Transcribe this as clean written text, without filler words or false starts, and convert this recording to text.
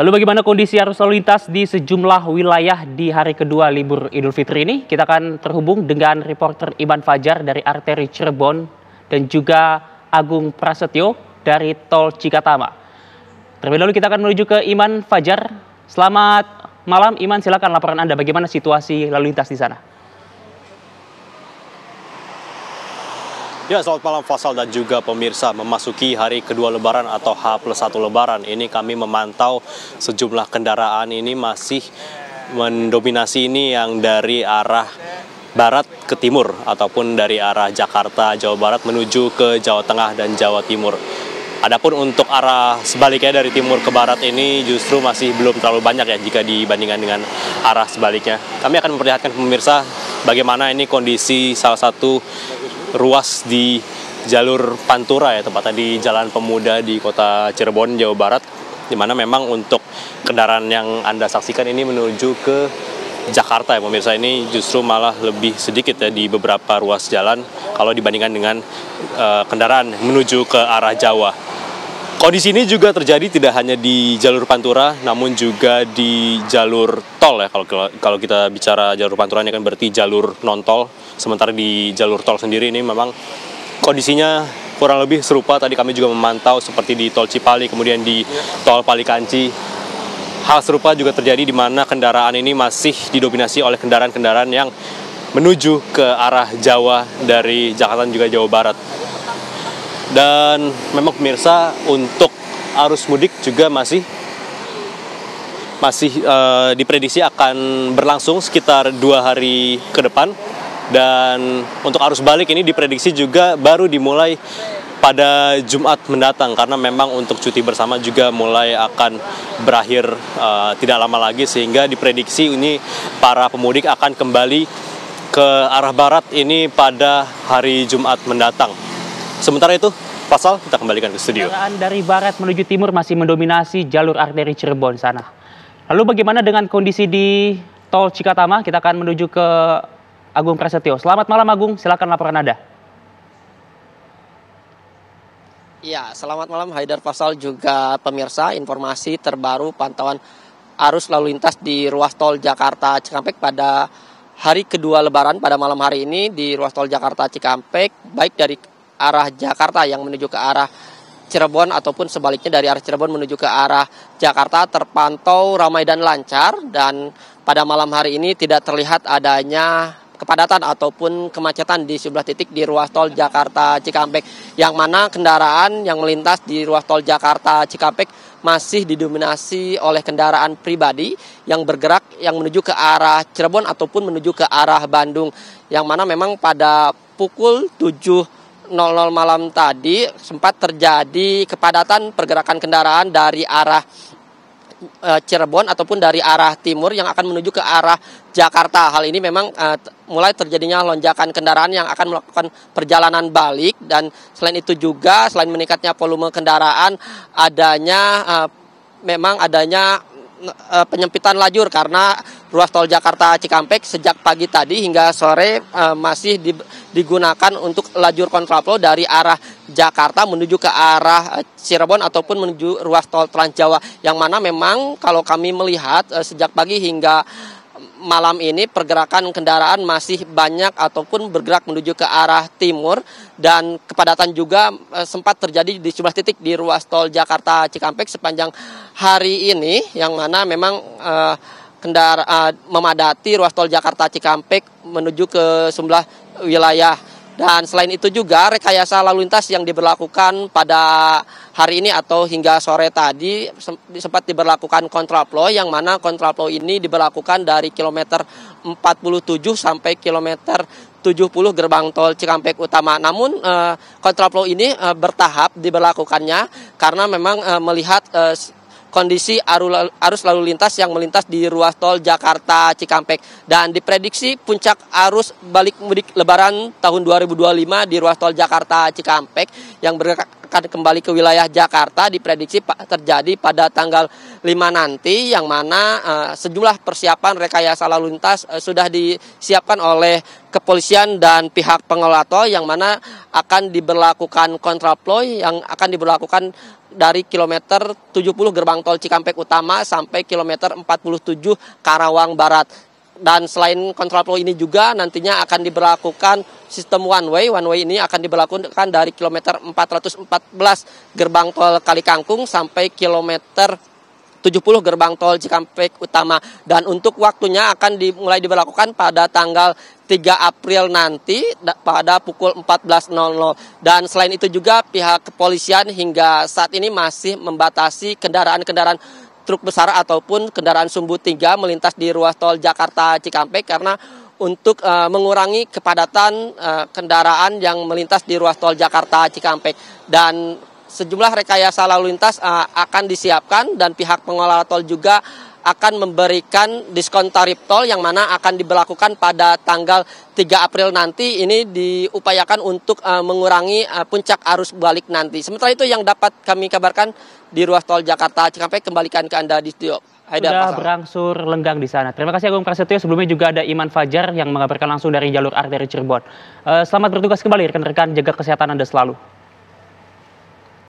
Lalu bagaimana kondisi arus lalu lintas di sejumlah wilayah di hari kedua libur Idul Fitri ini? Kita akan terhubung dengan reporter Iman Fajar dari arteri Cirebon dan juga Agung Prasetyo dari Tol Cikatama. Terlebih dahulu kita akan menuju ke Iman Fajar. Selamat malam Iman, silakan laporan Anda bagaimana situasi lalu lintas di sana. Ya, selamat malam Faisal dan juga pemirsa. Memasuki hari kedua Lebaran atau H+1 Lebaran, ini kami memantau sejumlah kendaraan ini masih mendominasi ini yang dari arah barat ke timur ataupun dari arah Jakarta, Jawa Barat menuju ke Jawa Tengah dan Jawa Timur. Adapun untuk arah sebaliknya dari timur ke barat ini justru masih belum terlalu banyak ya jika dibandingkan dengan arah sebaliknya. Kami akan memperlihatkan pemirsa bagaimana ini kondisi salah satu ruas di jalur Pantura ya, tepatnya di Jalan Pemuda di kota Cirebon, Jawa Barat, di mana memang untuk kendaraan yang Anda saksikan ini menuju ke Jakarta ya pemirsa, ini justru malah lebih sedikit ya di beberapa ruas jalan kalau dibandingkan dengan kendaraan menuju ke arah Jawa. Kondisi ini juga terjadi tidak hanya di jalur Pantura, namun juga di jalur tol ya. Kalau kita bicara jalur Pantura ini kan berarti jalur non-tol. Sementara di jalur tol sendiri ini memang kondisinya kurang lebih serupa. Tadi kami juga memantau seperti di tol Cipali, kemudian di tol Palikanci. Hal serupa juga terjadi di mana kendaraan ini masih didominasi oleh kendaraan-kendaraan yang menuju ke arah Jawa dari Jakarta dan juga Jawa Barat. Dan memang pemirsa, untuk arus mudik juga masih diprediksi akan berlangsung sekitar 2 hari ke depan. Dan untuk arus balik ini diprediksi juga baru dimulai pada Jumat mendatang, karena memang untuk cuti bersama juga mulai akan berakhir tidak lama lagi, sehingga diprediksi ini para pemudik akan kembali ke arah barat ini pada hari Jumat mendatang. Sementara itu, Pasal, kita kembalikan ke studio. Kendaraan dari barat menuju timur masih mendominasi jalur arteri Cirebon sana. Lalu bagaimana dengan kondisi di tol Cikatama? Kita akan menuju ke Agung Prasetyo. Selamat malam Agung, silakan laporan Anda. Ya, selamat malam Haidar, Faisal, juga pemirsa. Informasi terbaru pantauan arus lalu lintas di ruas tol Jakarta Cikampek pada hari kedua Lebaran pada malam hari ini di ruas tol Jakarta Cikampek, baik dari arah Jakarta yang menuju ke arah Cirebon ataupun sebaliknya dari arah Cirebon menuju ke arah Jakarta terpantau ramai dan lancar, dan pada malam hari ini tidak terlihat adanya kepadatan ataupun kemacetan di sejumlah titik di ruas tol Jakarta Cikampek, yang mana kendaraan yang melintas di ruas tol Jakarta Cikampek masih didominasi oleh kendaraan pribadi yang bergerak yang menuju ke arah Cirebon ataupun menuju ke arah Bandung, yang mana memang pada pukul 7.00 malam tadi sempat terjadi kepadatan pergerakan kendaraan dari arah Cirebon ataupun dari arah timur yang akan menuju ke arah Jakarta. Hal ini memang mulai terjadinya lonjakan kendaraan yang akan melakukan perjalanan balik, dan selain itu juga selain meningkatnya volume kendaraan, memang adanya penyempitan lajur karena ruas tol Jakarta Cikampek sejak pagi tadi hingga sore masih digunakan untuk lajur kontraflow dari arah Jakarta menuju ke arah Cirebon ataupun menuju ruas tol Trans Jawa, yang mana memang kalau kami melihat sejak pagi hingga malam ini pergerakan kendaraan masih banyak ataupun bergerak menuju ke arah timur, dan kepadatan juga sempat terjadi di sejumlah titik di ruas tol Jakarta Cikampek sepanjang hari ini, yang mana memang memadati ruas tol Jakarta Cikampek menuju ke sejumlah wilayah. Dan selain itu juga rekayasa lalu lintas yang diberlakukan pada hari ini atau hingga sore tadi sempat diberlakukan kontraflow, yang mana kontraflow ini diberlakukan dari kilometer 47 sampai kilometer 70 gerbang tol Cikampek Utama. Namun kontraflow ini bertahap diberlakukannya karena memang melihat kondisi arus lalu lintas yang melintas di ruas tol Jakarta Cikampek, dan diprediksi puncak arus balik mudik Lebaran tahun 2025 di ruas tol Jakarta Cikampek yang bergerak akan kembali ke wilayah Jakarta diprediksi terjadi pada tanggal 5 nanti, yang mana sejumlah persiapan rekayasa lalu lintas sudah disiapkan oleh kepolisian dan pihak pengelola tol, yang mana akan diberlakukan kontraflow yang akan diberlakukan dari kilometer 70 gerbang tol Cikampek Utama sampai kilometer 47 Karawang Barat. Dan selain kontraflow ini juga nantinya akan diberlakukan sistem one way. One way ini akan diberlakukan dari kilometer 414 gerbang tol Kalikangkung sampai kilometer 70 gerbang tol Cikampek Utama. Dan untuk waktunya akan mulai diberlakukan pada tanggal 3 April nanti pada pukul 14.00. Dan selain itu juga pihak kepolisian hingga saat ini masih membatasi kendaraan-kendaraan truk besar ataupun kendaraan sumbu 3 melintas di ruas tol Jakarta Cikampek, karena untuk mengurangi kepadatan kendaraan yang melintas di ruas tol Jakarta Cikampek. Dan sejumlah rekayasa lalu lintas akan disiapkan, dan pihak pengelola tol juga akan memberikan diskon tarif tol yang mana akan diberlakukan pada tanggal 3 April nanti. Ini diupayakan untuk mengurangi puncak arus balik nanti. Sementara itu yang dapat kami kabarkan di ruas tol Jakarta Cikampek, kembalikan ke Anda di studio. Sudah berangsur lenggang di sana. Terima kasih Agung Prasetyo. Sebelumnya juga ada Iman Fajar yang mengabarkan langsung dari jalur arteri Cirebon. Selamat bertugas kembali rekan-rekan, jaga kesehatan Anda selalu.